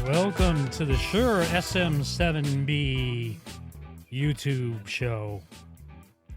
Welcome to the Shure SM7B YouTube show.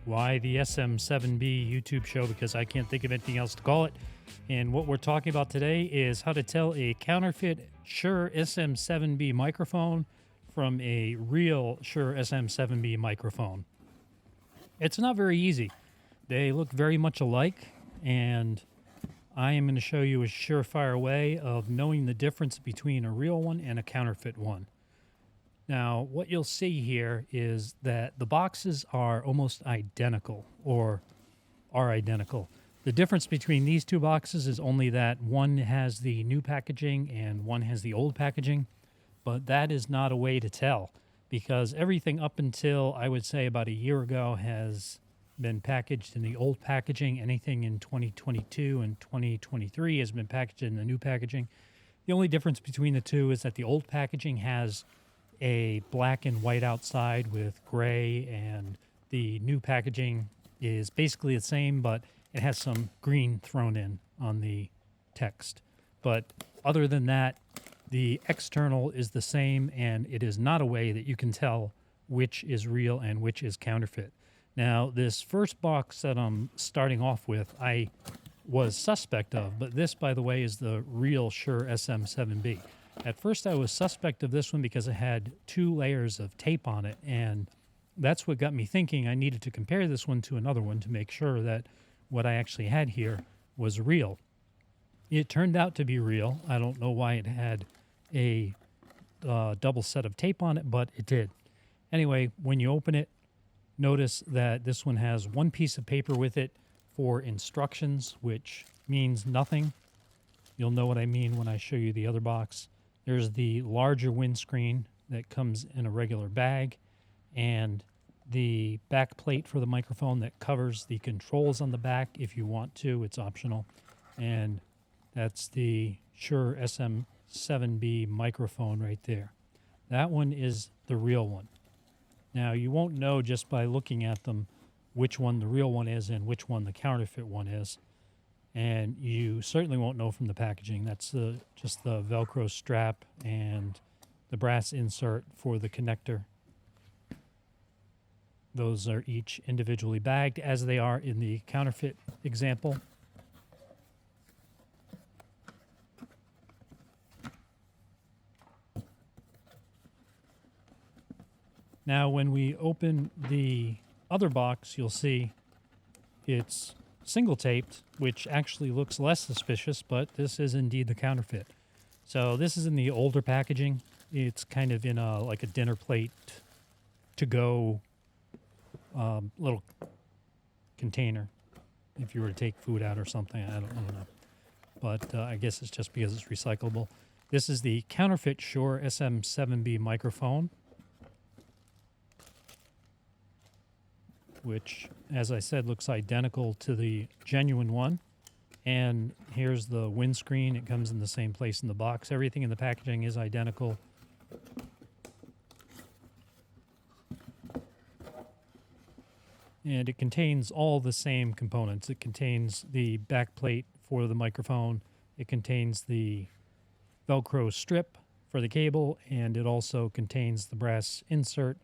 Why the SM7B YouTube show? Because I can't think of anything else to call it. And what we're talking about today is how to tell a counterfeit Shure SM7B microphone from a real Shure SM7B microphone. It's not very easy. They look very much alike, and I am going to show you a surefire way of knowing the difference between a real one and a counterfeit one. Now, what you'll see here is that the boxes are almost identical, or are identical. The difference between these two boxes is only that one has the new packaging and one has the old packaging, but that is not a way to tell, because everything up until, I would say, about a year ago has been packaged in the old packaging. Anything in 2022 and 2023 has been packaged in the new packaging. The only difference between the two is that the old packaging has a black and white outside with gray, and the new packaging is basically the same, but it has some green thrown in on the text. But other than that, the external is the same, and it is not a way that you can tell which is real and which is counterfeit. Now, this first box that I'm starting off with, I was suspect of, but this, by the way, is the real Shure SM7B. At first, I was suspect of this one because it had 2 layers of tape on it, and that's what got me thinking I needed to compare this one to another one to make sure that what I actually had here was real. It turned out to be real. I don't know why it had a double set of tape on it, but it did. Anyway, when you open it, notice that this one has one piece of paper with it for instructions, which means nothing. You'll know what I mean when I show you the other box. There's the larger windscreen that comes in a regular bag, and the back plate for the microphone that covers the controls on the back if you want to. It's optional. And that's the Shure SM7B microphone right there. That one is the real one. Now, you won't know just by looking at them which one the real one is and which one the counterfeit one is. And you certainly won't know from the packaging. That's just the Velcro strap and the brass insert for the connector. Those are each individually bagged, as they are in the counterfeit example. Now, when we open the other box, you'll see it's single taped, which actually looks less suspicious, but this is indeed the counterfeit. So this is in the older packaging. It's kind of in like a dinner plate to go little container if you were to take food out or something. I don't know. But I guess it's just because it's recyclable. This is the counterfeit Shure SM7B microphone, which, as I said, looks identical to the genuine one. And here's the windscreen. It comes in the same place in the box. Everything in the packaging is identical. And it contains all the same components. It contains the back plate for the microphone. It contains the Velcro strip for the cable, and it also contains the brass insert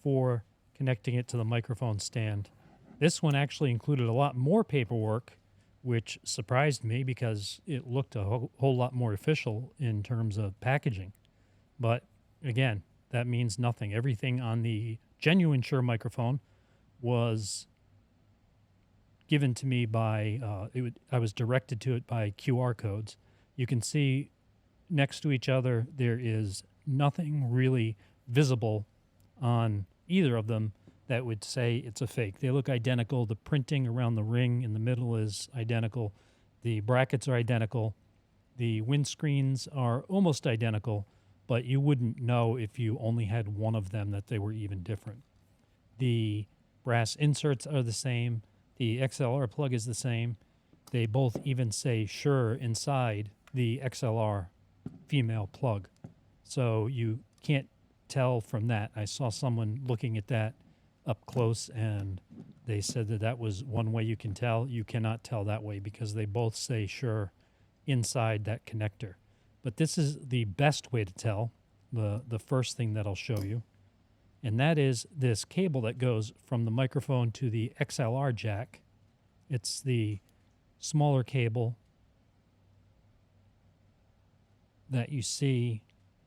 for connecting it to the microphone stand. This one actually included a lot more paperwork, which surprised me because it looked a whole lot more official in terms of packaging. But again, that means nothing. Everything on the genuine Shure microphone was given to me by, I was directed to it by QR codes. You can see next to each other, there is nothing really visible on either of them that would say it's a fake. They look identical. The printing around the ring in the middle is identical. The brackets are identical. The windscreens are almost identical, but you wouldn't know if you only had one of them that they were even different. The brass inserts are the same. The XLR plug is the same. They both even say Shure inside the XLR female plug. So you can't tell from that. I saw someone looking at that up close, and they said that that was one way you can tell. You cannot tell that way because they both say Shure inside that connector. But this is the best way to tell, the first thing that I'll show you. And that is this cable that goes from the microphone to the XLR jack. It's the smaller cable that you see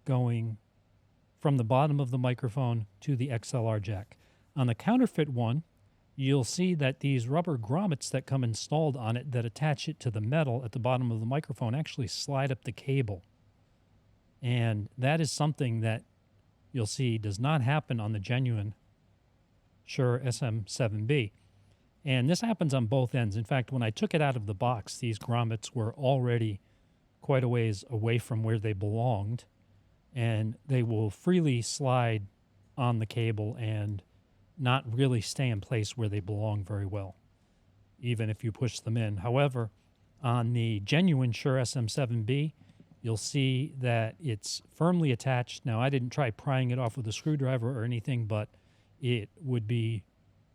going from the bottom of the microphone to the XLR jack. On the counterfeit one, you'll see that these rubber grommets that come installed on it that attach it to the metal at the bottom of the microphone actually slide up the cable. And that is something that you'll see does not happen on the genuine Shure SM7B. And this happens on both ends. In fact, when I took it out of the box, these grommets were already quite a ways away from where they belonged, and they will freely slide on the cable and not really stay in place where they belong very well, even if you push them in. However, on the genuine Shure SM7B, you'll see that it's firmly attached. Now, I didn't try prying it off with a screwdriver or anything, but it would be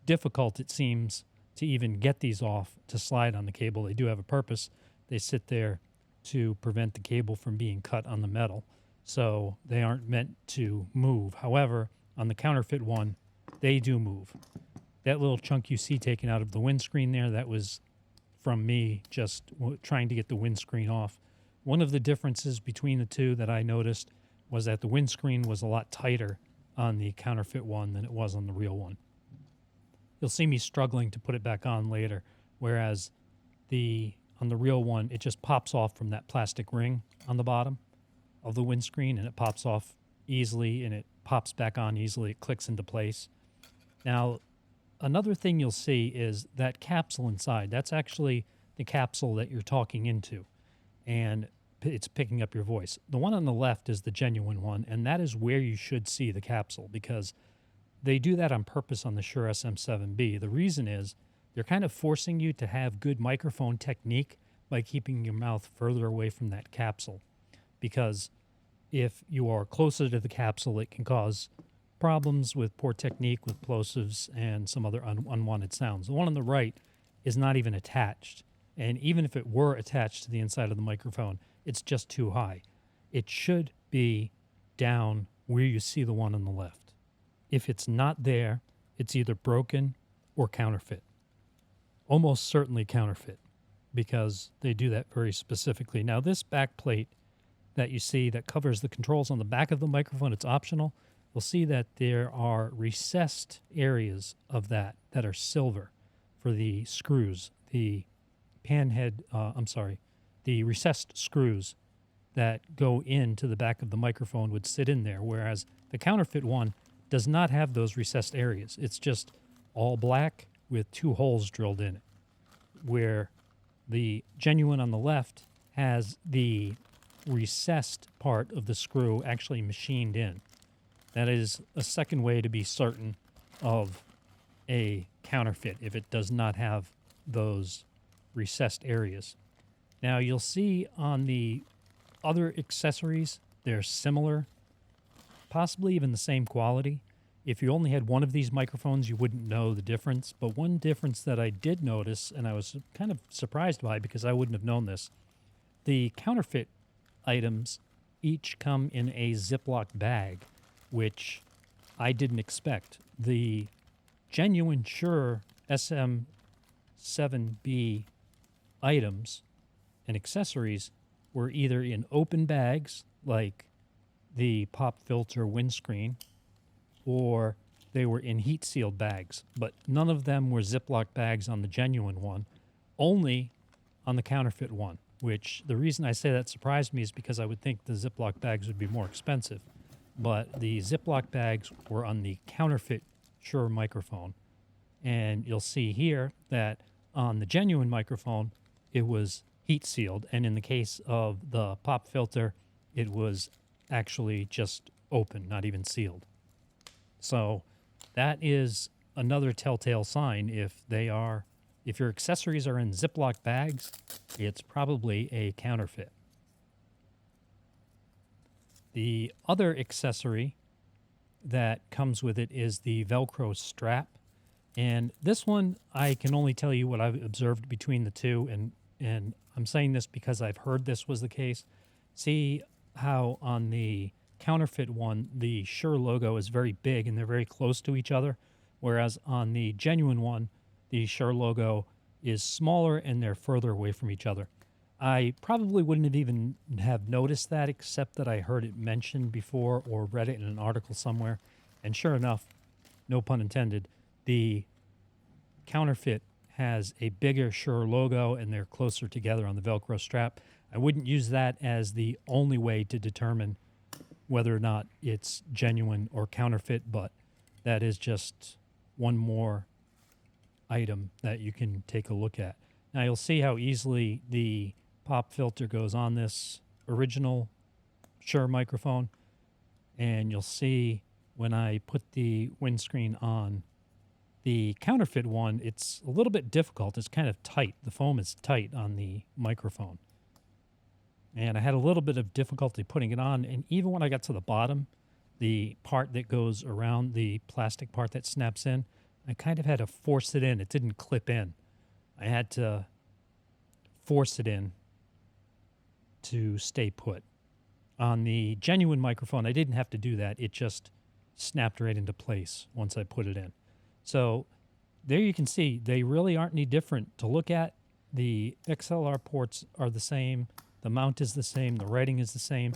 difficult, it seems, to even get these off to slide on the cable. They do have a purpose. They sit there to prevent the cable from being cut on the metal, so they aren't meant to move. However, on the counterfeit one, they do move. That little chunk you see taken out of the windscreen there, that was from me just trying to get the windscreen off. One of the differences between the two that I noticed was that the windscreen was a lot tighter on the counterfeit one than it was on the real one. You'll see me struggling to put it back on later, whereas on the real one, it just pops off from that plastic ring on the bottom of the windscreen, and it pops off easily, and it pops back on easily. It clicks into place. Now, another thing you'll see is that capsule inside. That's actually the capsule that you're talking into, and it's picking up your voice. The one on the left is the genuine one, and that is where you should see the capsule, because they do that on purpose on the Shure SM7B. The reason is they're kind of forcing you to have good microphone technique by keeping your mouth further away from that capsule, because if you are closer to the capsule, it can cause problems with poor technique, with plosives, and some other unwanted sounds. The one on the right is not even attached, and even if it were attached to the inside of the microphone, it's just too high. It should be down where you see the one on the left. If it's not there, it's either broken or counterfeit. Almost certainly counterfeit, because they do that very specifically. Now, this back plate that you see that covers the controls on the back of the microphone, it's optional. You'll see that there are recessed areas of that are silver for the screws. The the recessed screws that go into the back of the microphone would sit in there, whereas the counterfeit one does not have those recessed areas. It's just all black with two holes drilled in it, where the genuine on the left has the recessed part of the screw actually machined in. That is a second way to be certain of a counterfeit, if it does not have those recessed areas. Now, you'll see on the other accessories, they're similar, possibly even the same quality. If you only had one of these microphones, you wouldn't know the difference. But one difference that I did notice, and I was kind of surprised by because I wouldn't have known this, the counterfeit items each come in a Ziploc bag, which I didn't expect. The genuine Shure SM7B items and accessories were either in open bags, like the pop filter windscreen, or they were in heat-sealed bags. But none of them were Ziploc bags on the genuine one, only on the counterfeit one, which the reason I say that surprised me is because I would think the Ziploc bags would be more expensive. But the Ziploc bags were on the counterfeit Shure microphone. And you'll see here that on the genuine microphone, it was heat-sealed. And in the case of the pop filter, it was actually just open, not even sealed. So that is another telltale sign. If your accessories are in Ziploc bags, it's probably a counterfeit. The other accessory that comes with it is the Velcro strap. And this one, I can only tell you what I've observed between the two, and I'm saying this because I've heard this was the case. See, how on the counterfeit one, the Shure logo is very big and they're very close to each other, whereas on the genuine one, the Shure logo is smaller and they're further away from each other. I probably wouldn't have even have noticed that except that I heard it mentioned before or read it in an article somewhere. And sure enough, no pun intended, the counterfeit has a bigger Shure logo and they're closer together on the Velcro strap. I wouldn't use that as the only way to determine whether or not it's genuine or counterfeit, but that is just one more item that you can take a look at. Now you'll see how easily the pop filter goes on this original Shure microphone, and you'll see when I put the windscreen on the counterfeit one, it's a little bit difficult. It's kind of tight. The foam is tight on the microphone. And I had a little bit of difficulty putting it on, and even when I got to the bottom, the part that goes around the plastic part that snaps in, I kind of had to force it in. It didn't clip in. I had to force it in to stay put. On the genuine microphone, I didn't have to do that. It just snapped right into place once I put it in. So there you can see they really aren't any different to look at. The XLR ports are the same. The mount is the same. The writing is the same.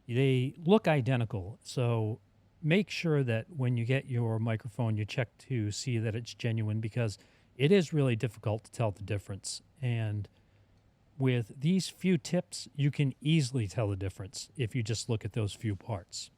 They look identical. So make sure that when you get your microphone, you check to see that it's genuine, because it is really difficult to tell the difference. And with these few tips, you can easily tell the difference if you just look at those few parts.